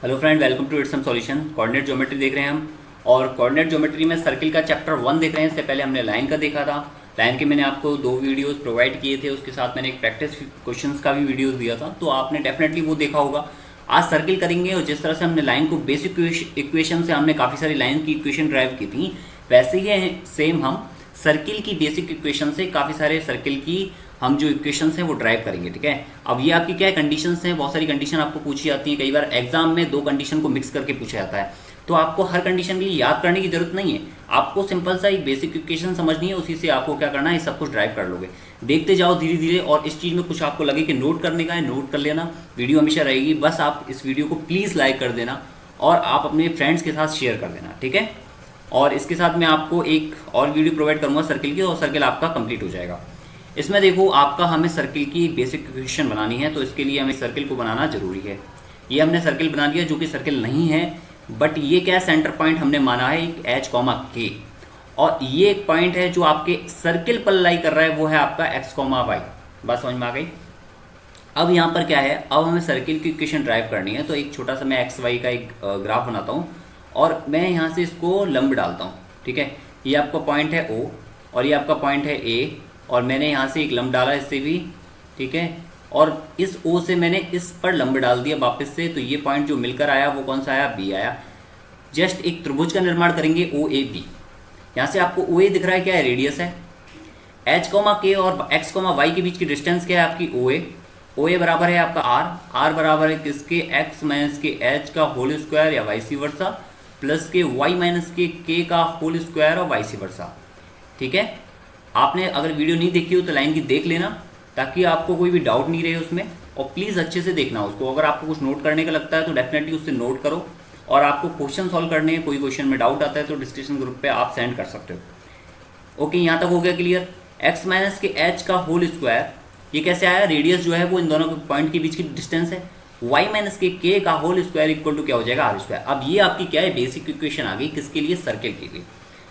Hello friend, welcome to it's some solution. Coordinate geometry देख रहे हैं हम। और कोऑर्डिनेट ज्योमेट्री में सर्किल का चैप्टर 1 देख रहे हैं। इससे पहले हमने लाइन का देखा था। लाइन के मैंने आपको 2 वीडियोस प्रोवाइड किए थे, उसके साथ मैंने एक प्रैक्टिस क्वेश्चंस का भी वीडियोस दिया था, तो आपने डेफिनेटली वो देखा होगा। आज सर्किल करेंगे, और जिस तरह से हमने लाइन को बेसिक इक्वेशन से हमने काफ़ी सारी लाइन की इक्वेशन ड्राइव की थी, वैसे ही सेम हम सर्किल की बेसिक इक्वेशन से काफ़ी सारे सर्किल की हम जो इक्वेशंस हैं वो ड्राइव करेंगे। ठीक है, अब ये आपकी क्या है, कंडीशंस हैं। बहुत सारी कंडीशन आपको पूछी जाती है। कई बार एग्जाम में 2 कंडीशन को मिक्स करके पूछा जाता है, तो आपको हर कंडीशन के लिए याद करने की जरूरत नहीं है। आपको सिंपल सा एक बेसिक इक्वेशन समझनी है, उसी से आपको क्या करना है, सब कुछ ड्राइव कर लोगे। देखते जाओ धीरे धीरे, और इस चीज़ में कुछ आपको लगे कि नोट करने का है, नोट कर लेना। वीडियो हमेशा रहेगी, बस आप इस वीडियो को प्लीज़ लाइक कर देना और आप अपने फ्रेंड्स के साथ शेयर कर देना। ठीक है, और इसके साथ मैं आपको एक और वीडियो प्रोवाइड करूंगा सर्किल की, और सर्किल आपका कंप्लीट हो जाएगा। इसमें देखो, आपका हमें सर्किल की बेसिक इक्वेशन बनानी है, तो इसके लिए हमें सर्किल को बनाना जरूरी है। ये हमने सर्किल बना दिया, जो कि सर्किल नहीं है, बट ये क्या सेंटर पॉइंट हमने माना है एक एच कॉमा के, और ये एक पॉइंट है जो आपके सर्किल पर लाई कर रहा है, वो है आपका एक्स कॉमा वाई। बात समझ में आ गई। अब यहाँ पर क्या है, अब हमें सर्किल की इक्वेशन ड्राइव करनी है, तो एक छोटा सा मैं एक्स वाई का एक ग्राफ बनाता हूँ, और मैं यहाँ से इसको लंब डालता हूँ। ठीक है, ये आपका पॉइंट है ओ, और ये आपका पॉइंट है ए, और मैंने यहाँ से एक लंब डाला इससे भी। ठीक है, और इस ओ से मैंने इस पर लंब डाल दिया वापस से, तो ये पॉइंट जो मिलकर आया वो कौन सा आया, बी आया। जस्ट एक त्रिभुज का निर्माण करेंगे ओ ए बी। यहाँ से आपको ओ ए दिख रहा है, क्या है, रेडियस है। एच कॉमा के और एक्स कॉमा वाई के बीच की डिस्टेंस क्या है, आपकी ओ ए। ओ ए बराबर है आपका आर, आर बराबर है किसके, एक्स माइनस के एच का होल स्क्वायर या वाइसी वर्सा, प्लस के वाई माइनस के का होल स्क्वायर और वाइसी वर्सा। ठीक है, आपने अगर वीडियो नहीं देखी हो तो लाइन की देख लेना, ताकि आपको कोई भी डाउट नहीं रहे उसमें, और प्लीज़ अच्छे से देखना उसको। अगर आपको कुछ नोट करने का लगता है तो डेफिनेटली उससे नोट करो, और आपको क्वेश्चन सॉल्व करने हैं, कोई क्वेश्चन में डाउट आता है तो डिस्कशन ग्रुप पे आप सेंड कर सकते हो। ओके, यहाँ तक हो गया क्लियर। एक्स माइनस के एच का होल स्क्वायर, ये कैसे आया, रेडियस जो है वो इन दोनों पॉइंट के बीच की डिस्टेंस है। वाई माइनस के का होल स्क्वायर इक्वल टू क्या हो जाएगा, आर स्क्वायर। अब ये आपकी क्या है, बेसिक इक्वेशन आ गई, किसके लिए, सर्किल के लिए।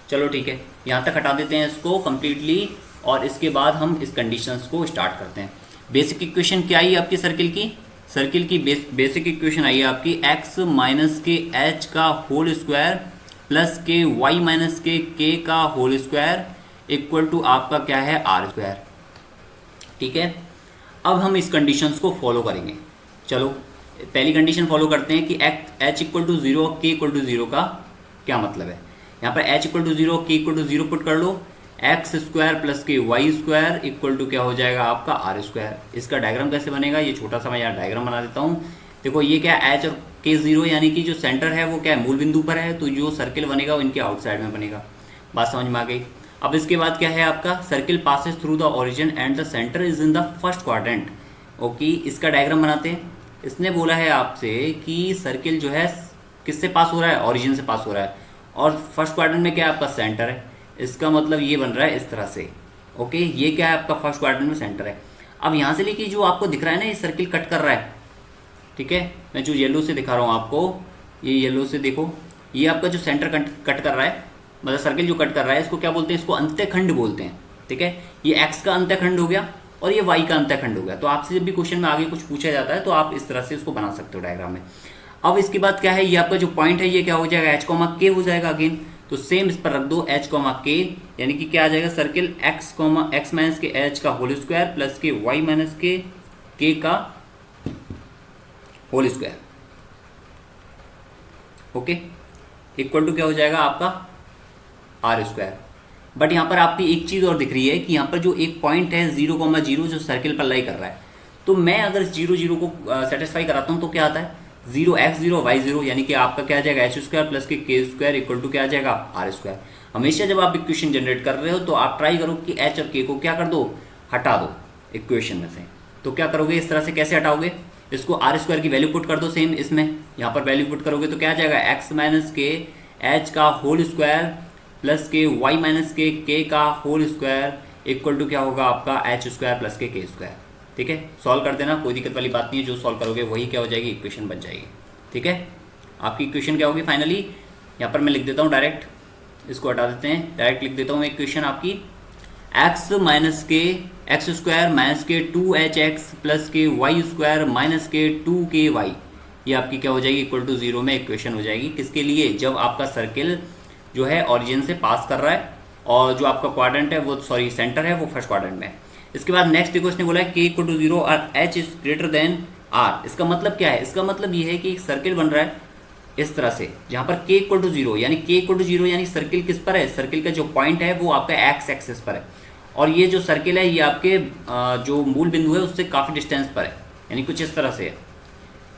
चलो ठीक है, यहाँ तक हटा देते हैं इसको कम्प्लीटली, और इसके बाद हम इस कंडीशंस को स्टार्ट करते हैं। बेसिक इक्वेशन क्या आई आपकी सर्किल की, सर्किल की बेसिक इक्वेशन आई है आपकी एक्स माइनस के एच का होल स्क्वायर प्लस के वाई माइनस के का होल स्क्वायर इक्वल टू आपका क्या है, आर स्क्वायर। ठीक है, अब हम इस कंडीशंस को फॉलो करेंगे। चलो पहली कंडीशन फॉलो करते हैं कि एच इक्वल टू जीरो और के इक्वल टू जीरो का क्या मतलब है। यहाँ पर एच इक्वल टू जीरो, के इक्वल टू जीरो पुट कर लो। एक्स स्क्वायर प्लस के वाई स्क्वायर इक्वल टू क्या हो जाएगा, आपका आर स्क्वायर। इसका डायग्राम कैसे बनेगा, ये छोटा सा मैं यहाँ डायग्राम बना देता हूँ। देखो ये क्या, एच और के जीरो, यानी कि जो सेंटर है वो क्या है, मूल बिंदु पर है, तो जो सर्किल बनेगा वो इनके आउटसाइड में बनेगा। बात समझ में आ गई। अब इसके बाद क्या है आपका, circle passes through the origin and the centre is in the first quadrant. Okay, इसका डायग्राम बनाते हैं। इसने बोला है आपसे कि सर्किल जो है किससे पास हो रहा है, ओरिजिन से पास हो रहा है, और फर्स्ट क्वाड्रेंट में क्या है, आपका सेंटर है। इसका मतलब ये बन रहा है इस तरह से। ओके, ये क्या है, आपका फर्स्ट क्वाड्रेंट में सेंटर है। अब यहाँ से लेके जो आपको दिख रहा है ना, ये सर्किल कट कर रहा है। ठीक है, मैं जो येलो से दिखा रहा हूँ आपको, ये येलो से देखो, ये आपका जो सेंटर कट कर रहा है, मतलब सर्किल जो कट कर रहा है, इसको क्या बोलते हैं, इसको अंत्यखंड बोलते हैं। ठीक है, ये एक्स का अंत्यखंड हो गया और ये वाई का अंत्यखंड हो गया। तो आपसे जब भी क्वेश्चन में आगे कुछ पूछा जाता है तो आप इस तरह से इसको बना सकते हो डायग्राम में। अब इसके बाद क्या है, ये आपका जो पॉइंट है ये क्या हो जाएगा, एच कॉमा के हो जाएगा अगेन। तो सेम इस पर रख दो एच कॉमा के, यानी कि क्या आ जाएगा, सर्किल एक्स माइनस के एच का होल स्क्वायर प्लस के वाई माइनस के का whole square. Okay, equal to क्या हो जाएगा आपका, आर स्क्वायर। बट यहाँ पर आपकी एक चीज़ और दिख रही है कि यहाँ पर जो एक पॉइंट है 0,0 जो सर्किल पर लाई कर रहा है, तो मैं अगर इस 0,0 को सेटिस्फाई कराता हूँ तो क्या आता है, 0x0 यानी कि आपका क्या आ जाएगा, एच स्क्वायर प्लस के स्क्वायर इक्वल टू क्या आ जाएगा, आर स्क्वायर। हमेशा जब आप इक्वेशन जनरेट कर रहे हो तो आप ट्राई करो कि एच और के को क्या कर दो, हटा दो इक्वेशन में से। तो क्या करोगे, इस तरह से कैसे हटाओगे, इसको आर स्क्वायर की वैल्यू पुट कर दो सेम इसमें। यहाँ पर वैल्यू पुट करोगे तो क्या आ जाएगा, एक्स माइनस के एच का होल स्क्वायर प्लस के वाई माइनस के का होल स्क्वायर इक्वल टू क्या होगा, आपका एच स्क्वायर प्लस के स्क्वायर। ठीक है, सॉल्व कर देना, कोई दिक्कत वाली बात नहीं है। जो सॉल्व करोगे वही क्या हो जाएगी, इक्वेशन बन जाएगी। ठीक है, आपकी इक्वेशन क्या होगी फाइनली, यहाँ पर मैं लिख देता हूँ डायरेक्ट, इसको हटा देते हैं, डायरेक्ट लिख देता हूँ मैं इक्वेशन आपकी, एक्स माइनस के एक्स स्क्वायर माइनस के 2hx प्लस के वाई स्क्वायर माइनस के 2ky ये आपकी क्या हो जाएगी, इक्वल टू 0 में इक्वेशन हो जाएगी। किसके लिए, जब आपका सर्किल जो है ऑरिजिन से पास कर रहा है और जो आपका क्वाड्रेंट है वो सॉरी सेंटर है वो फर्स्ट क्वाड्रेंट में है। इसके बाद नेक्स्ट देखो इसने बोला है के इक्वल टू 0 और h is greater than r. इसका मतलब क्या है, इसका मतलब ये है कि एक सर्किल बन रहा है इस तरह से जहां पर k इक्वल टू 0 यानी k इक्वल टू 0 यानी सर्किल किस पर है, सर्किल का जो पॉइंट है वो आपका एक्स एक्सिस पर है और ये जो सर्किल है ये आपके जो मूल बिंदु है उससे काफ़ी डिस्टेंस पर है, यानी कुछ इस तरह से है।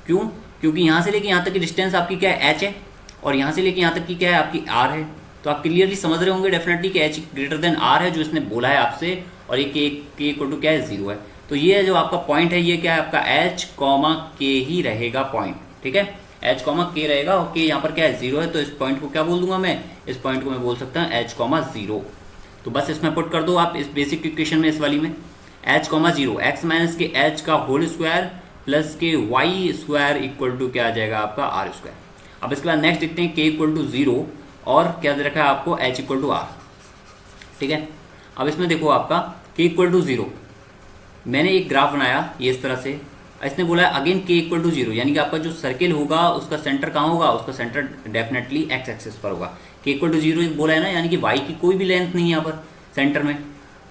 क्यों, क्योंकि यहाँ से लेके यहाँ तक की डिस्टेंस आपकी क्या है, h है, और यहाँ से लेके यहाँ तक की क्या है आपकी r है। तो आप क्लियरली समझ रहे होंगे डेफिनेटली कि h ग्रेटर देन r है जो इसने बोला है आपसे, और ये k इक्वल टू क्या है 0 है। तो ये जो आपका पॉइंट है ये क्या है आपका h k ही रहेगा पॉइंट, ठीक है, h k रहेगा और k यहाँ पर क्या है 0 है। तो इस पॉइंट को क्या बोल दूंगा मैं, इस पॉइंट को मैं बोल सकता हूँ h 0। तो बस इसमें पुट कर दो आप इस बेसिक इक्वेशन में, इस वाली में h 0 x माइनस के h का होल स्क्वायर प्लस के y स्क्वायर इक्वल टू क्या आ जाएगा आपका r स्क्वायर। अब इसके बाद नेक्स्ट देखते हैं k इक्वल टू 0 और क्या दे रखा है आपको h इक्वल टू r, ठीक है। अब इसमें देखो आपका k इक्वल टू 0 मैंने एक ग्राफ बनाया ये इस तरह से, इसने बोला है अगेन k इक्वल टू 0 यानी कि आपका जो सर्किल होगा उसका सेंटर कहाँ होगा, उसका सेंटर डेफिनेटली x एक्सिस पर होगा। k इक्वल टू 0 बोला है ना, यानी कि y की कोई भी लेंथ नहीं है यहाँ पर सेंटर में।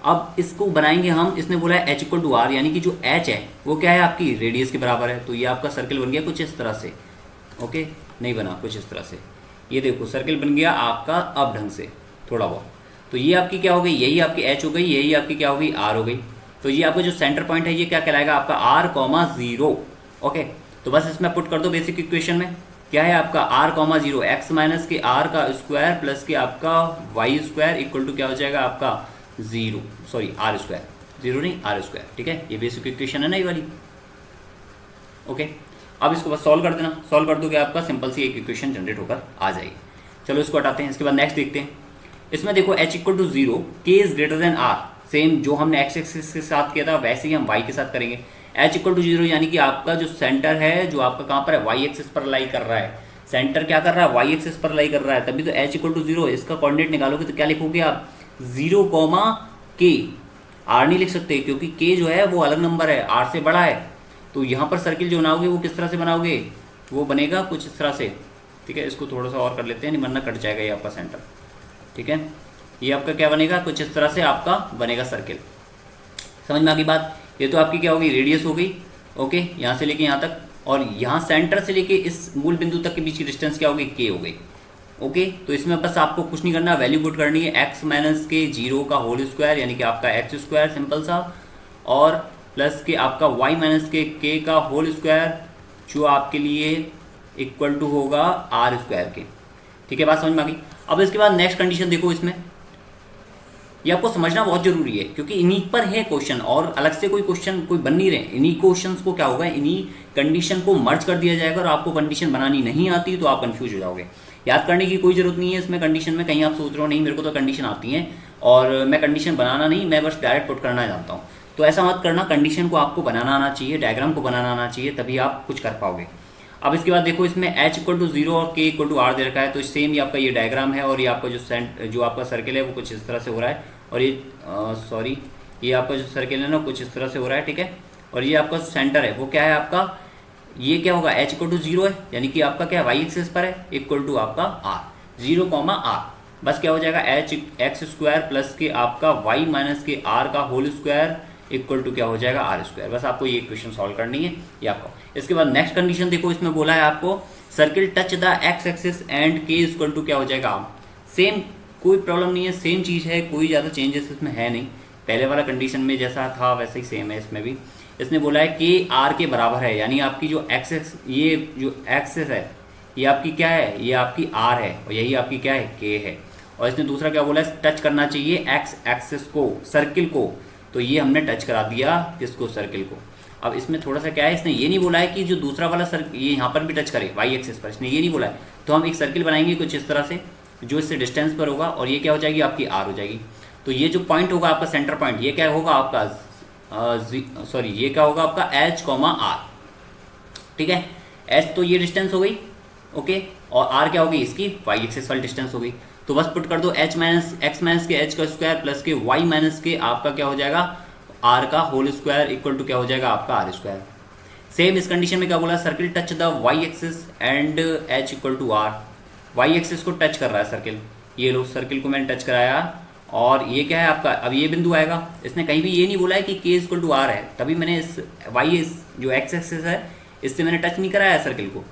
अब इसको बनाएंगे हम, इसने बोला है h इक्वल टू r यानी कि जो h है वो क्या है आपकी रेडियस के बराबर है। तो ये आपका सर्किल बन गया कुछ इस तरह से, ओके, नहीं बना कुछ इस तरह से, ये देखो सर्किल बन गया आपका अब ढंग से थोड़ा बहुत। तो ये आपकी क्या हो गई, यही आपकी h हो गई, यही आपकी क्या हो गई r हो गई। तो ये आपका जो सेंटर पॉइंट है ये क्या कहलाएगा आपका r, 0, ओके। तो बस इसमें पुट कर दो बेसिक इक्वेशन में, क्या है आपका r, 0 x माइनस के r का स्क्वायर प्लस के आपका y स्क्वायर इक्वल टू क्या हो जाएगा आपका 0, सॉरी r स्क्वायर, 0 नहीं r स्क्वायर, ठीक है। ये बेसिक इक्वेशन है ना ये वाली, ओके। अब इसको बस सॉल्व कर देना, सॉल्व कर दोगे आपका सिंपल सी एक इक्वेशन जनरेट होकर आ जाएगी। चलो इसको हटाते हैं, इसके बाद नेक्स्ट देखते हैं। इसमें देखो h equal to 0 k is greater than r, same जो हमने x एक्सिस के साथ किया था वैसे ही हम y के साथ करेंगे। h इक्वल टू 0 यानी कि आपका जो सेंटर है जो आपका कहाँ पर है, y एक्सिस पर लाई कर रहा है, सेंटर क्या कर रहा है y एक्सिस पर लाई कर रहा है, तभी तो h इक्वल टू 0। इसका कोऑर्डिनेट निकालोगे तो क्या लिखोगे आप 0, k, r नहीं लिख सकते क्योंकि k जो है वो अलग नंबर है, r से बड़ा है। तो यहाँ पर सर्किल जो बनाओगे वो किस तरह से बनाओगे, वो बनेगा कुछ इस तरह से, ठीक है। इसको थोड़ा सा और कर लेते हैं, नहीं वरना कट जाएगा ये आपका सेंटर, ठीक है। ये आपका क्या बनेगा, कुछ इस तरह से आपका बनेगा सर्किल। समझ में आ गई बात। ये तो आपकी क्या होगी, रेडियस हो गई, ओके, यहाँ से लेके यहाँ तक, और यहाँ सेंटर से लेके इस मूल बिंदु तक के बीच की डिस्टेंस क्या होगी, k हो गई, ओके। तो इसमें बस आपको कुछ नहीं करना, वैल्यू पुट करनी है x माइनस के 0 का होल स्क्वायर यानी कि आपका x स्क्वायर सिंपल सा, और प्लस के आपका y माइनस के k का होल स्क्वायर जो आपके लिए इक्वल टू होगा r स्क्वायर के, ठीक है। बात समझ में आ गई। अब इसके बाद नेक्स्ट कंडीशन देखो, इसमें ये आपको समझना बहुत जरूरी है क्योंकि इन्हीं पर है क्वेश्चन, और अलग से कोई क्वेश्चन कोई बन नहीं रहे। इन्हीं क्वेश्चंस को क्या होगा, इन्हीं कंडीशन को मर्ज कर दिया जाएगा, और आपको कंडीशन बनानी नहीं आती तो आप कंफ्यूज हो जाओगे। याद करने की कोई जरूरत नहीं है इसमें कंडीशन में, कहीं आप सोच रहे हो नहीं मेरे को तो कंडीशन आती है और मैं कंडीशन बनाना नहीं, मैं बस डायरेक्ट पुट करना जानता हूँ, तो ऐसा मत करना। कंडीशन को आपको बनाना आना चाहिए, डायग्राम को बनाना आना चाहिए, तभी आप कुछ कर पाओगे। अब इसके बाद देखो इसमें h इक्वल टू 0 और k इक्वल टू r दे रखा है, तो सेम ही आपका ये डायग्राम है, और ये आपका जो आपका सर्किल है वो कुछ इस तरह से हो रहा है, और ये सॉरी ये आपका जो सर्किल है ना कुछ इस तरह से हो रहा है, ठीक है। और ये आपका सेंटर है वो क्या है आपका, ये क्या होगा h इक्वल टू 0 है यानी कि आपका क्या y एक्सिस पर है, इक्वल टू आपका r, 0, r, बस क्या हो जाएगा h x स्क्वायर प्लस के आपका y माइनस के r का होल स्क्वायर इक्वल टू क्या हो जाएगा r स्क्वायर। बस आपको ये इक्वेशन सॉल्व करनी है ये आपको। इसके बाद नेक्स्ट कंडीशन देखो, इसमें बोला है आपको circle touch the x axis and k equal to क्या हो जाएगा, सेम, कोई प्रॉब्लम नहीं है, सेम चीज़ है, कोई ज़्यादा चेंजेस इसमें है नहीं, पहले वाला कंडीशन में जैसा था वैसे ही सेम है इसमें भी। इसने बोला है कि r के बराबर है, यानी आपकी जो एक्सिस, ये जो एक्सिस है ये आपकी क्या है, ये आपकी r है, और यही आपकी क्या है, k है। और इसने दूसरा क्या बोला है, टच करना चाहिए x एक्सिस को, सर्किल को, तो ये हमने टच करा दिया किसको, सर्किल को। अब इसमें थोड़ा सा क्या है, इसने ये नहीं बोला है कि जो दूसरा वाला ये यहाँ पर भी टच करे y एक्सिस पर, इसने ये नहीं बोला है। तो हम एक सर्किल बनाएंगे कुछ इस तरह से जो इससे डिस्टेंस पर होगा, और ये क्या हो जाएगी आपकी r हो जाएगी। तो ये जो पॉइंट होगा आपका सेंटर पॉइंट, ये क्या होगा आपका सॉरी ये क्या होगा आपका h, r, ठीक है। h तो ये डिस्टेंस हो गई, ओके, और r क्या होगी, इसकी y एक्सिस वाली डिस्टेंस हो गई। तो बस पुट कर दो x माइनस के h का स्क्वायर प्लस के y माइनस के आपका क्या हो जाएगा r का होल स्क्वायर इक्वल टू क्या हो जाएगा आपका r स्क्वायर। सेम इस कंडीशन में क्या बोला, circle touch the y axis and h equal to r, y axis को टच कर रहा है सर्किल, ये लो सर्किल को मैंने टच कराया और ये क्या है आपका, अब ये बिंदु आएगा, इसने कहीं भी ये नहीं बोला है कि के इक्वल टू आर है, तभी मैंने इस वाई जो एक्स एक्सिस है इससे मैंने टच नहीं कराया सर्किल को।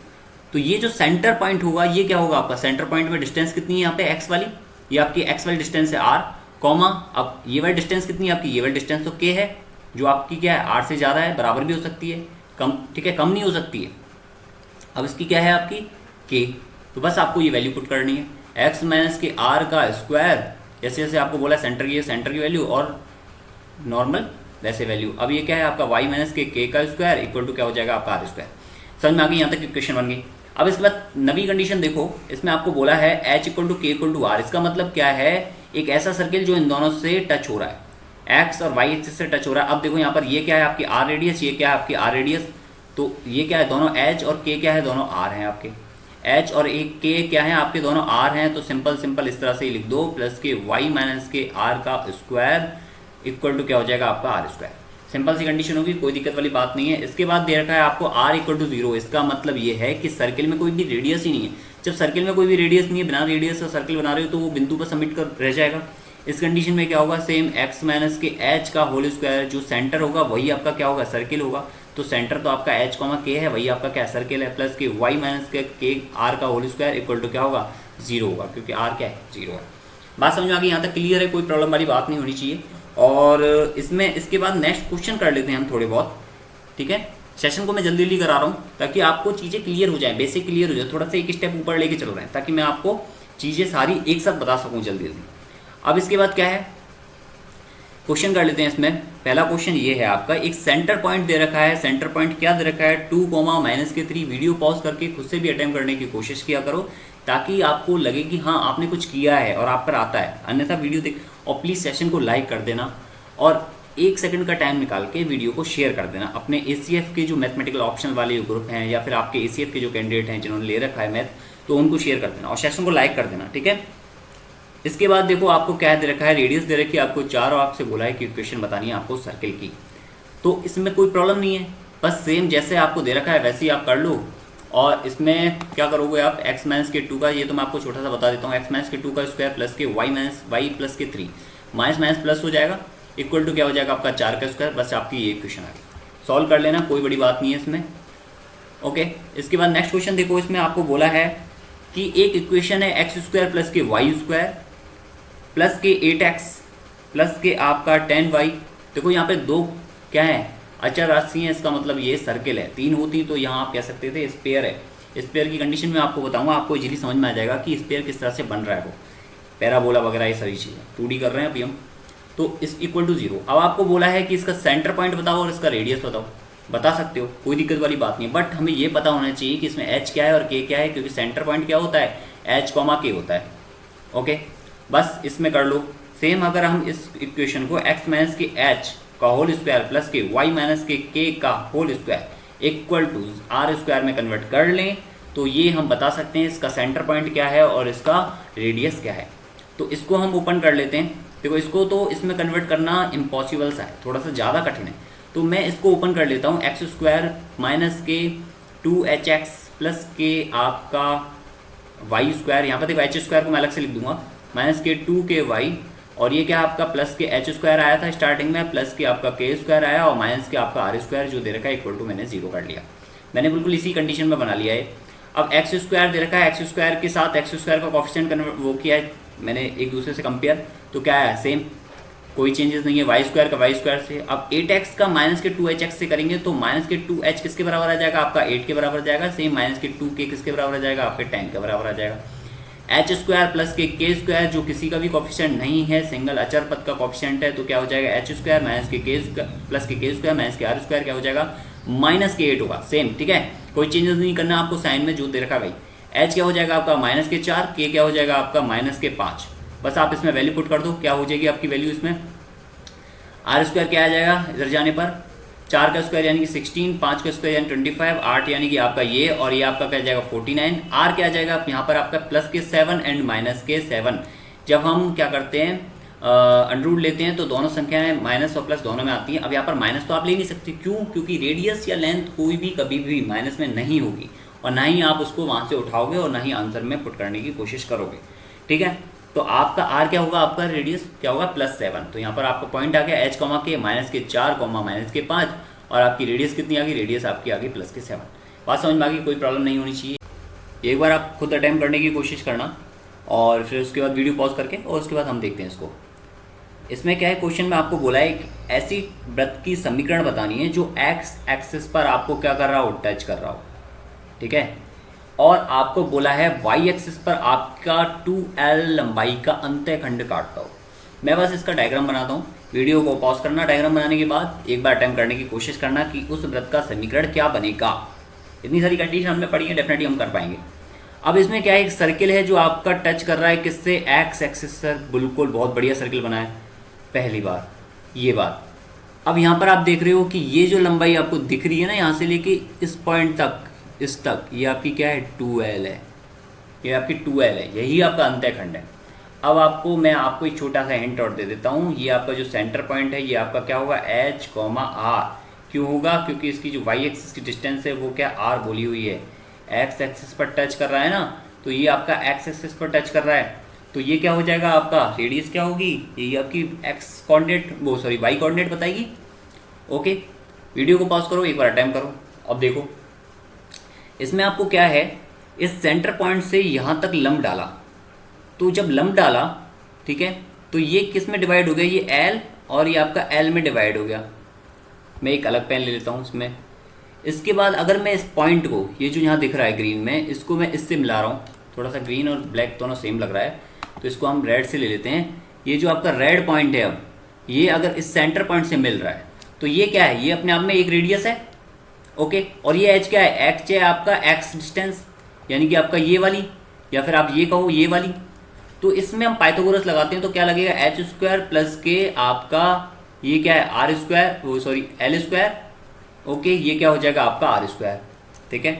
तो ये जो सेंटर पॉइंट होगा ये क्या होगा आपका, सेंटर पॉइंट में डिस्टेंस कितनी है यहाँ पे एक्स वाली, ये आपकी एक्स वाली डिस्टेंस है आर, कॉमा अब ये वाली डिस्टेंस कितनी है आपकी, ये वाली डिस्टेंस तो के है जो आपकी क्या है आर से ज़्यादा है, बराबर भी हो सकती है, कम, ठीक है, कम नहीं हो सकती है। अब इसकी क्या है आपकी के, तो बस आपको ये वैल्यू पुट करनी है, एक्स माइनस के आर का स्क्वायर, जैसे जैसे आपको बोला सेंटर की वैल्यू और नॉर्मल वैसे वैल्यू। अब ये क्या है आपका वाई माइनस के का स्क्वायर इक्वल टू क्या हो जाएगा आपका आर स्क्वायर। समझ में आ गई, यहाँ तक इक्वेशन बन गई। अब इसके बाद नवी कंडीशन देखो, इसमें आपको बोला है एच इक्वल टू के इक्वल टू आर, इसका मतलब क्या है, एक ऐसा सर्किल जो इन दोनों से टच हो रहा है, एक्स और वाई एक्सिस से टच हो रहा है। अब देखो यहाँ पर ये क्या है आपकी आर रेडियस, ये क्या है आपकी आर रेडियस, तो ये क्या है दोनों एच और के क्या है दोनों आर हैं आपके, एच और एक के क्या है आपके दोनों आर हैं, तो सिंपल इस तरह से ही लिख दो, प्लस के वाई माइनस के आर का स्क्वायर इक्वल टू क्या हो जाएगा आपका आर स्क्वायर। सिंपल सी कंडीशन होगी, कोई दिक्कत वाली बात नहीं है। इसके बाद दे रखा है आपको r इक्वल टू 0, इसका मतलब ये है कि सर्किल में कोई भी रेडियस ही नहीं है। जब सर्किल में कोई भी रेडियस नहीं है, बिना रेडियस का सर्किल बना रहे हो तो वो बिंदु पर सबमिट कर रह जाएगा। इस कंडीशन में क्या होगा, सेम x माइनस के h का होल स्क्वायर, जो सेंटर होगा वही आपका क्या होगा सर्किल होगा, तो सेंटर तो आपका h के है, वही आपका क्या सर्किल है, प्लस के y माइनस के r का होल स्क्वायर इक्वल टू क्या होगा 0 होगा, क्योंकि r क्या है 0 है। बात समझ में आ गई, यहाँ तक क्लियर है, कोई प्रॉब्लम वाली बात नहीं होनी चाहिए। और इसमें इसके बाद नेक्स्ट क्वेश्चन कर लेते हैं हम थोड़े बहुत, ठीक है। सेशन को मैं जल्दी जल्दी करा रहा हूँ ताकि आपको चीज़ें क्लियर हो जाए, बेसिक क्लियर हो जाए, थोड़ा सा एक स्टेप ऊपर लेके चल रहे हैं ताकि मैं आपको चीज़ें सारी एक साथ बता सकूँ जल्दी जल्दी। अब इसके बाद क्या है, क्वेश्चन कर लेते हैं। इसमें पहला क्वेश्चन ये है आपका, एक सेंटर पॉइंट दे रखा है, सेंटर पॉइंट क्या दे रखा है 2, वीडियो पॉज करके खुद से भी अटेम्प्ट करने की कोशिश किया करो ताकि आपको लगे कि हाँ आपने कुछ किया है और आप पर आता है, अन्यथा वीडियो देख। और प्लीज़ सेशन को लाइक कर देना और 1 सेकंड का टाइम निकाल के वीडियो को शेयर कर देना अपने ACF के जो मैथमेटिकल ऑप्शन वाले ग्रुप हैं या फिर आपके ACF के जो कैंडिडेट हैं जिन्होंने ले रखा है मैथ, तो उनको शेयर कर देना और सेशन को लाइक कर देना, ठीक है। इसके बाद देखो आपको क्या दे रखा है, रेडियस दे रखी है आपको 4 और आपसे बोला है कि इक्वेशन बतानी है आपको सर्किल की। तो इसमें कोई प्रॉब्लम नहीं है, बस सेम जैसे आपको दे रखा है वैसे ही आप कर लो। और इसमें क्या करोगे आप, x माइनस के 2 का, ये तो मैं आपको छोटा सा बता देता हूँ, x माइनस के 2 का स्क्वायर प्लस के y प्लस के 3, माइनस माइनस प्लस हो जाएगा इक्वल टू क्या हो जाएगा आपका 4 का स्क्वायर, बस आपकी ये इक्वेशन आ गई। सॉल्व कर लेना, कोई बड़ी बात नहीं है इसमें, ओके। इसके बाद नेक्स्ट क्वेश्चन देखो, इसमें आपको बोला है कि एक इक्वेशन है एक्स स्क्वायर प्लस के वाई स्क्वायर प्लस के 8x प्लस के आपका 10y। देखो यहाँ पे 2 क्या है अचर राशि है, इसका मतलब ये सर्किल है, 3 होती तो यहाँ आप कह सकते थे स्पेयर है। स्पेयर की कंडीशन में आपको बताऊंगा, आपको इजीली समझ में आ जाएगा कि स्पेयर किस तरह से बन रहा है, वो पैराबोला वगैरह ये सारी चीज़ें 2D कर रहे हैं अभी हम। तो इस इक्वल टू 0। अब आपको बोला है कि इसका सेंटर पॉइंट बताओ और इसका रेडियस बताओ, बता सकते हो, कोई दिक्कत वाली बात नहीं है, बट हमें ये पता होना चाहिए कि इसमें h क्या है और k क्या है, क्योंकि सेंटर पॉइंट क्या होता है h, k होता है, ओके। बस इसमें कर लो सेम। अगर हम इस इक्वेशन को x माइनस के h का होल स्क्वायर प्लस के y माइनस के k का whole square equal to r square में कन्वर्ट कर लें तो ये हम बता सकते हैं इसका सेंटर पॉइंट क्या है और इसका रेडियस क्या है। तो इसको हम ओपन कर लेते हैं। देखो इसको तो इसमें कन्वर्ट करना इम्पॉसिबल सा है, थोड़ा सा ज़्यादा कठिन है, तो मैं इसको ओपन कर लेता हूँ। एक्स स्क्वायर माइनस के 2hx प्लस के आपका वाई स्क्वायर, यहाँ पर देखो एच स्क्वायर को मैं अलग से लिख दूंगा, माइनस के 2ky, और ये क्या आपका प्लस के एच स्क्वायर आया था स्टार्टिंग में, प्लस के आपका के स्क्वायर आया और माइनस के आपका आर स्क्वायर जो दे रखा है इक्वल टू मैंने 0 कर लिया। मैंने बिल्कुल इसी कंडीशन में बना लिया है। अब एक्स स्क्वायर दे रखा है, एक्स स्क्वायर के साथ एक्स स्क्वायर का कोफिशिएंट वो किया है मैंने एक दूसरे से कंपेयर, तो क्या है सेम, कोई चेंजेस नहीं है। वाई स्क्वायर का वाई स्क्वायर से, अब 8x का माइनस के 2hx से करेंगे तो माइनस के 2h किसके बराबर आ जाएगा आपका 8 के बराबर आ जाएगा, सेम माइनस के 2k किसके बराबर आ जाएगा आपके 10 के बराबर आ जाएगा। एच स्क्वायर प्लस के के स्क्वायर जो किसी का भी कोफिशिएंट नहीं है, सिंगल अचर पद का कोफिशिएंट है, तो क्या हो जाएगा एच स्क्वायर माइनस के प्लस के के स्क्वायर माइनस के आर स्क्वायर क्या हो जाएगा माइनस के 8 होगा, सेम, ठीक है। कोई चेंजेस नहीं करना आपको साइन में जो दे रखा भाई। एच क्या हो जाएगा आपका माइनस के 4, के क्या हो जाएगा आपका माइनस के 5। बस आप इसमें वैल्यू पुट कर दो, क्या हो जाएगी आपकी वैल्यू इसमें, आर स्क्वायर क्या आ जाएगा इधर जाने पर 4 का स्क्वायर यानी कि 16, 5 का स्क्वायर यानी 25, 8 यानी कि आपका ये, और ये आपका क्या जाएगा 49, आर क्या आ जाएगा यहाँ पर आपका प्लस के 7 एंड माइनस के 7। जब हम क्या करते हैं अंडर रूट लेते हैं तो दोनों संख्याएं माइनस और प्लस दोनों में आती हैं। अब यहाँ पर माइनस तो आप ले नहीं सकते, क्यों? क्योंकि रेडियस या लेंथ कोई भी कभी भी माइनस में नहीं होगी, और ना ही आप उसको वहाँ से उठाओगे और ना ही आंसर में पुट करने की कोशिश करोगे। ठीक है, तो आपका आर क्या होगा, आपका रेडियस क्या होगा, +7। तो यहाँ पर आपका पॉइंट आ गया एच कॉमा के -4 -5, और आपकी रेडियस कितनी आ गई, रेडियस आपकी आ गई +7। बात समझ में आ गई, कोई प्रॉब्लम नहीं होनी चाहिए। एक बार आप खुद अटैम्प्ट करने की कोशिश करना, और फिर उसके बाद वीडियो पॉज करके, और उसके बाद हम देखते हैं इसको। इसमें क्या है, क्वेश्चन में आपको बोला है कि ऐसी वृत्त की समीकरण बतानी है जो एक्स एक्सिस पर आपको क्या कर रहा हो, टच कर रहा हो। ठीक है, और आपको बोला है वाई एक्सिस पर आपका 2L लंबाई का अंतःखंड काटता हो। मैं बस इसका डायग्राम बनाता हूँ, वीडियो को पॉज करना, डायग्राम बनाने के बाद एक बार अटेम्प्ट करने की कोशिश करना कि उस वृत्त का समीकरण क्या बनेगा। इतनी सारी कंडीशन हमने पढ़ी है, डेफिनेटली हम कर पाएंगे। अब इसमें क्या है, एक सर्किल है जो आपका टच कर रहा है किससे, एक्स एक्सिस से। बिल्कुल बहुत बढ़िया सर्किल बना है, पहली बार ये बात। अब यहाँ पर आप देख रहे हो कि ये जो लंबाई आपको दिख रही है ना, यहाँ से लेके इस पॉइंट तक, इस तक, ये आपकी क्या है, 2L है। ये आपकी 2L है, यही आपका अंतःखंड है। अब मैं आपको एक छोटा सा हिंट और दे देता हूँ। ये आपका जो सेंटर पॉइंट है, ये आपका क्या होगा, H, R। क्यों होगा, क्योंकि इसकी जो वाई एक्सिस की डिस्टेंस है वो क्या, R बोली हुई है। एक्स एक्सिस पर टच कर रहा है ना, तो ये आपका एक्स एक्सिस पर टच कर रहा है, तो ये क्या हो जाएगा, आपका रेडियस क्या होगी, ये आपकी एक्स कोऑर्डिनेट, वो सॉरी वाई कोऑर्डिनेट बताएगी। ओके, वीडियो को पॉज करो, एक बार अटेम्प्ट करो। अब देखो इसमें आपको क्या है, इस सेंटर पॉइंट से यहाँ तक लंब डाला, तो जब लंब डाला, ठीक है, तो ये किस में डिवाइड हो गया, ये L, और ये आपका L में डिवाइड हो गया। मैं एक अलग पेन ले लेता हूँ इसमें। इसके बाद अगर मैं इस पॉइंट को, ये जो यहाँ दिख रहा है ग्रीन में, इसको मैं इससे मिला रहा हूँ, थोड़ा सा ग्रीन और ब्लैक दोनों सेम लग रहा है, तो इसको हम रेड से ले लेते हैं। ये जो आपका रेड पॉइंट है, अब ये अगर इस सेंटर पॉइंट से मिल रहा है, तो ये क्या है, ये अपने आप में एक रेडियस है। ओके, और ये एच क्या है, एच है आपका एक्स डिस्टेंस, यानी कि आपका ये वाली, या फिर आप ये कहो ये वाली। तो इसमें हम पाइथागोरस लगाते हैं, तो क्या लगेगा, h² प्लस के आपका ये क्या है, R², वो सॉरी L²। ओके, ये क्या हो जाएगा आपका R²। ठीक है,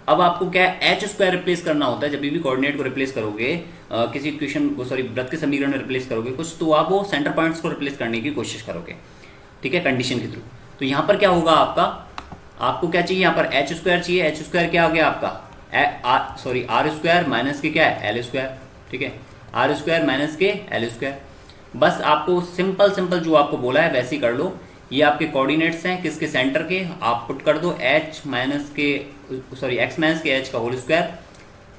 अब आपको क्या है, h² रिप्लेस करना होता है जब भी कोऑर्डिनेट को रिप्लेस करोगे, किसी इक्वेशन वो सॉरी वृत्त के समीकरण में रिप्लेस करोगे कुछ, तो आप वो सेंटर पॉइंट्स को रिप्लेस करने की कोशिश करोगे। ठीक है, कंडीशन के थ्रू। तो यहाँ पर क्या होगा, आपको क्या चाहिए, यहाँ पर h² चाहिए। h² क्या हो गया आपका, R² माइनस के क्या है, L²। ठीक है, R² माइनस के L²। बस आपको सिंपल जो आपको बोला है वैसे ही कर लो। ये आपके कोऑर्डिनेट्स हैं किसके, सेंटर के, आप पुट कर दो x माइनस के h का होल स्क्वायर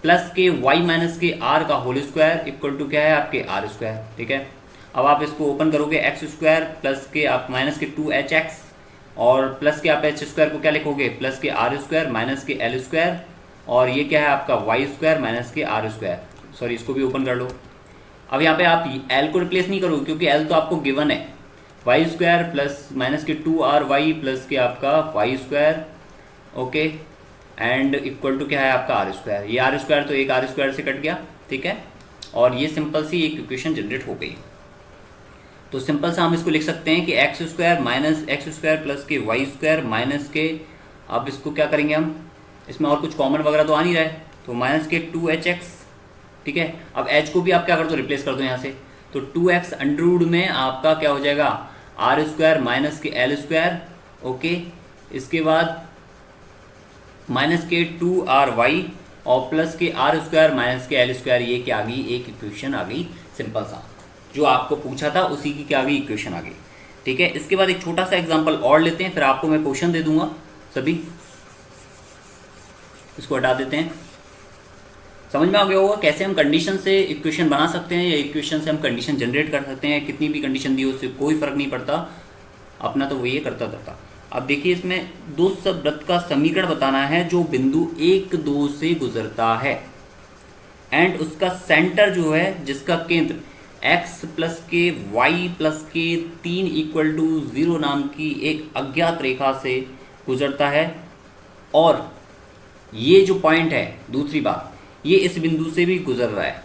प्लस के y माइनस के r का होल स्क्वायर इक्वल टू क्या है, आपके R²। ठीक है, अब आप इसको ओपन करोगे, x² प्लस के आप माइनस के 2hx, और प्लस के आप h² को क्या लिखोगे, प्लस के R² माइनस के L², और ये क्या है आपका y² माइनस के R²। सॉरी, इसको भी ओपन कर लो। अब यहाँ पे आप L को रिप्लेस नहीं करोगे, क्योंकि L तो आपको गिवन है, y² प्लस माइनस के 2RY प्लस के आपका y²। Okay, and equal to क्या है आपका R²। ये R², तो एक R² से कट गया। ठीक है, और ये सिंपल सी एक इक्वेशन जनरेट हो गई। तो सिंपल सा हम इसको लिख सकते हैं कि x² माइनस x² प्लस के y² माइनस के, अब इसको क्या करेंगे हम, इसमें और कुछ कॉमन वगैरह तो आ नहीं रहा है, तो माइनस के 2hx। ठीक है, अब h को भी आप क्या कर दो, रिप्लेस कर दो यहाँ से, तो 2x अंडर रूट में आपका क्या हो जाएगा, R² माइनस के L²। ओके, इसके बाद माइनस के 2RY और प्लस के R² माइनस के L²। ये क्या आ गई, एक इक्वेशन आ गई सिंपल सा, जो आपको पूछा था उसी की क्या आ गई, इक्वेशन आ गई। ठीक है, इसके बाद एक छोटा सा एग्जांपल और लेते हैं, फिर आपको मैं क्वेश्चन दे दूंगा सभी। इसको हटा देते हैं। समझ में आ गया होगा कैसे हम कंडीशन से इक्वेशन बना सकते हैं, या इक्वेशन से हम कंडीशन जनरेट कर सकते हैं। कितनी भी कंडीशन दी हो उससे कोई फर्क नहीं पड़ता, अपना तो वही करता रहता। अब देखिए, इसमें दो वृत्त का समीकरण बताना है जो बिंदु 1, 2 से गुजरता है, एंड उसका सेंटर जो है, जिसका केंद्र x प्लस के y प्लस के 3 इक्वल टू 0 नाम की एक अज्ञात रेखा से गुजरता है, और ये जो पॉइंट है, दूसरी बात, ये इस बिंदु से भी गुजर रहा है,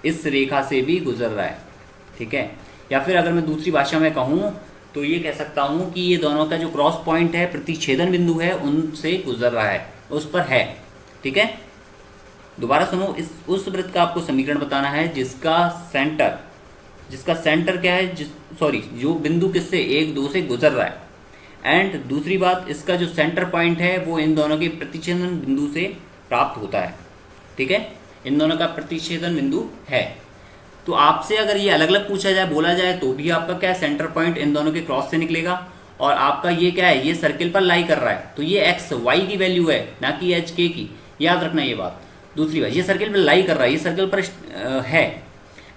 इस रेखा से भी गुजर रहा है। ठीक है, या फिर अगर मैं दूसरी भाषा में कहूँ तो ये कह सकता हूँ कि ये दोनों का जो क्रॉस पॉइंट है, प्रतिच्छेदन बिंदु है, उनसे गुजर रहा है, उस पर है। ठीक है, दोबारा सुनो, उस वृत्त का आपको समीकरण बताना है जिसका सेंटर, जिसका सेंटर क्या है, जो बिंदु किससे, एक दो से गुजर रहा है। एंड दूसरी बात, इसका जो सेंटर पॉइंट है वो इन दोनों के प्रतिच्छेदन बिंदु से प्राप्त होता है। ठीक है, इन दोनों का प्रतिच्छेदन बिंदु है। तो आपसे अगर ये अलग अलग पूछा जाए, बोला जाए, तो भी आपका क्या है, सेंटर पॉइंट इन दोनों के क्रॉस से निकलेगा। और आपका ये क्या है, ये सर्किल पर लाई कर रहा है, तो ये एक्स वाई की वैल्यू है, ना कि एच के की, याद रखना ये बात। दूसरी बात, ये सर्किल पर लाई कर रहा है, ये सर्किल पर है।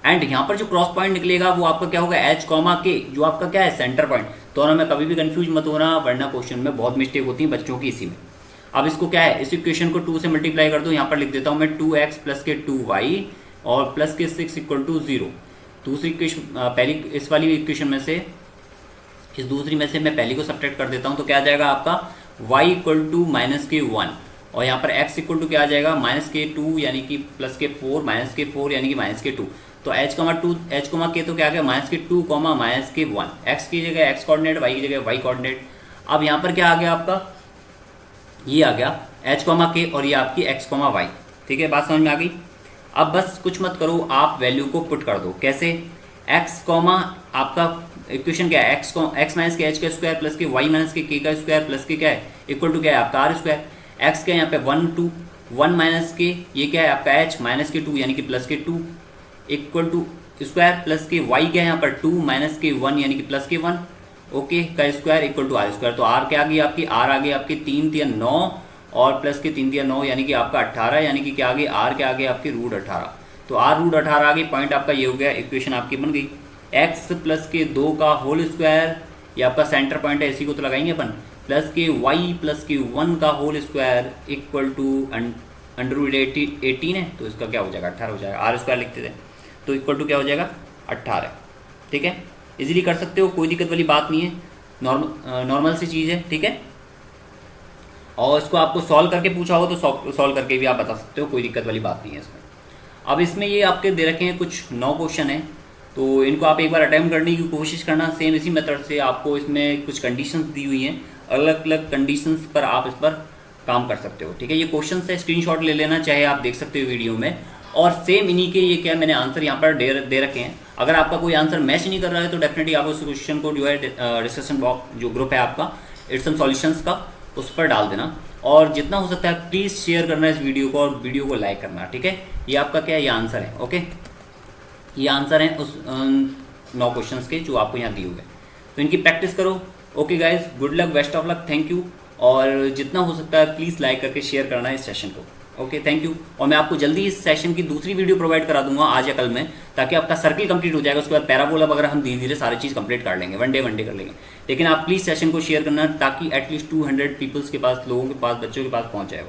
एंड यहाँ पर जो क्रॉस पॉइंट निकलेगा वो आपका क्या होगा, एच कॉमा के, जो आपका क्या है, सेंटर पॉइंट। दोनों में कभी भी कंफ्यूज मत होना, वरना क्वेश्चन में बहुत मिस्टेक होती है बच्चों की इसी में। अब इसको क्या है, इस इक्वेशन को 2 से मल्टीप्लाई कर दो, यहाँ पर लिख देता हूँ मैं 2x प्लस के 2y और प्लस के 6 इक्वल टू 0। दूसरी इक्वेशन, पहली इस वाली इक्वेशन में से, इस दूसरी में से मैं पहली को सब्ट्रैक्ट कर देता हूँ, तो क्या आ जाएगा आपका y इक्वल टू माइनस के 1, और यहाँ पर x इक्वल टू क्या आ जाएगा, माइनस के 2 यानी कि प्लस के 4, माइनस के 4 यानी कि माइनस के 2। तो h कॉमा के तो क्या आ गया, माइनस के 2 कॉमा माइनस के 1, x की जगह x कोऑर्डिनेट, y की जगह y कोऑर्डिनेट। अब यहाँ पर क्या आ गया आपका, ये आ गया h कॉमा के और ये आपकी x कॉमा वाई। ठीक है, बात समझ में आ गई। अब बस कुछ मत करो, आप वैल्यू को पुट कर दो। कैसे, x कॉमा आपका इक्वेशन क्या है, x माइनस के एच का स्क्वायर प्लस के वाई माइनस के का स्क्वायर प्लस के क्या है, इक्वल टू क्या है आपका आर स्क्वायर। x क्या है यहाँ पे 1 2, 1 माइनस के, ये क्या है आपका h माइनस के 2 यानी कि प्लस के 2 इक्वल टू स्क्वायर प्लस के y क्या है यहाँ पर 2 माइनस के 1 यानी कि प्लस के 1, ओके, का square equal to r square. तो आर क्या आ गई आपकी, आर आ गई आपकी 3 3 9 और प्लस के 3 3 9 यानी कि आपका 18, यानी कि क्या आ गई, आर क्या आ गई आपकी रूट 18। तो आर रूट 18 आ गई, पॉइंट आपका ये हो गया, इक्वेशन आपकी बन गई। x प्लस के 2 का होल स्क्वायर, ये आपका सेंटर पॉइंट है, इसी को तो लगाएंगे अपन, प्लस के y प्लस के 1 का whole square equal to under root 18 है, तो इसका क्या हो जाएगा, 18 हो जाएगा। आर स्क्वायर लिखते थे, तो इक्वल टू क्या हो जाएगा, 18। ठीक है, इजीली कर सकते हो, कोई दिक्कत वाली बात नहीं है, नॉर्मल सी चीज़ है। ठीक है, और इसको आपको सॉल्व करके पूछा हो तो सॉल्व करके भी आप बता सकते हो, कोई दिक्कत वाली बात नहीं है इसमें। अब इसमें ये आपके दे रखे हैं कुछ 9 क्वेश्चन हैं, तो इनको आप एक बार अटेम्प्ट करने की कोशिश करना। सेम इसी मेथड से आपको इसमें कुछ कंडीशंस दी हुई हैं, अलग अलग कंडीशंस पर आप इस पर काम कर सकते हो। ठीक है, ये क्वेश्चन से स्क्रीनशॉट ले लेना, चाहे आप देख सकते हो वीडियो में। और सेम इन्हीं के ये क्या मैंने आंसर यहाँ पर दे रखे हैं। अगर आपका कोई आंसर मैच नहीं कर रहा है तो डेफिनेटली आप उस क्वेश्चन को जो है डिस्कशन बॉक्स जो ग्रुप है आपका इट्सम सॉल्यूशंस का, उस पर डाल देना। और जितना हो सकता है प्लीज़ शेयर करना इस वीडियो को, और वीडियो को लाइक करना। ठीक है, ये आपका क्या है, ये आंसर है। ओके, ये आंसर है उस 9 क्वेश्चंस के जो आपको यहाँ दिए हुए। तो इनकी प्रैक्टिस करो। Okay guys, good luck, best of luck, thank you. और जितना हो सकता है प्लीज़ लाइक करके शेयर करना इस सेशन को। Okay, thank you. और मैं आपको जल्दी इस सेशन की दूसरी वीडियो प्रोवाइड करा दूंगा आज या कल में, ताकि आपका सर्किल कंप्लीट हो जाएगा। उसके बाद पैराबोला वगैरह हम धीरे धीरे सारी चीज़ कंप्लीट कर लेंगे, वन डे कर लेंगे। लेकिन आप प्लीज़ सेशन को शेयर करना, ताकि एटलीस्ट 200 पीपल्स के पास, लोगों के पास, बच्चों के पास पहुँच जाए।